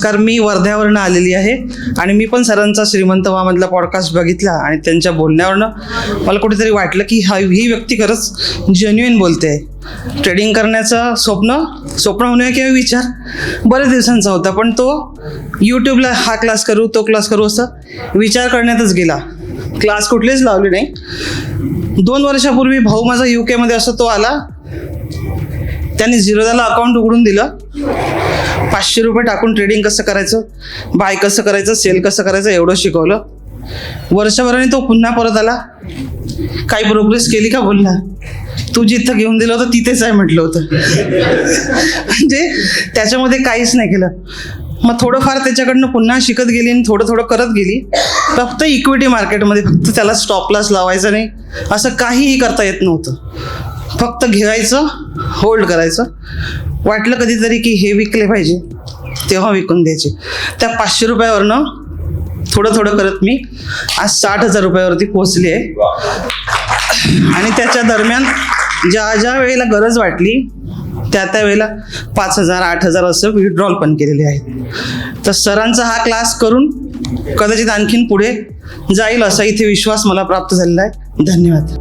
कारण मी वर्ध्यावरनं आलेली आहे आणि मी पण सरांचा श्रीमंत व्हामधला पॉडकास्ट बघितला आणि त्यांच्या बोलण्यावरनं मला कुठेतरी वाटलं की ही व्यक्ती खरंच जेन्युइन बोलते. ट्रेडिंग करण्याचं स्वप्न होणे किंवा विचार बरेच दिवसांचा होता, पण तो यूट्यूबला हा क्लास करू तो क्लास करू असं विचार करण्यातच गेला. क्लास कुठलेच लावले नाही. 2 वर्षापूर्वी भाऊ माझा UK मध्ये असं तो आला, त्यांनी झिरोदाला अकाउंट उघडून दिलं. 500 रुपये टाकून ट्रेडिंग कसं करायचं, बाय कसं करायचं, सेल कसं करायचं एवढं शिकवलं. वर्षभराने तो पुन्हा परत आला. काही प्रोग्रेस केली का बोलला, तू जिथं घेऊन दिलं होतं तिथेच आहे म्हटलं होतं. म्हणजे त्याच्यामध्ये काहीच नाही केलं. मग थोडंफार त्याच्याकडनं पुन्हा शिकत गेली आणि थोडं करत गेली. फक्त इक्विटी मार्केटमध्ये फक्त त्याला स्टॉप लॉस लावायचा नाही, असं काहीही करता येत नव्हतं. फक्त घ्यायचं, होल्ड करायचं. वाटलं कधीतरी की हे विकले पाहिजे तेव्हा विकून द्यायचे. त्या 500 रुपयावरनं थोडं करत मी आज 60,000 रुपयावरती पोहोचली आहे. आणि त्याच्या दरम्यान ज्या वेळेला गरज वाटली त्या वेळेला 5,000 8,000 असं विड्रॉल पण केलेले आहेत. तर सरांचा हा क्लास करून कदाचित आणखीन पुढे जाईल असा इथे विश्वास मला प्राप्त झालेला आहे. धन्यवाद.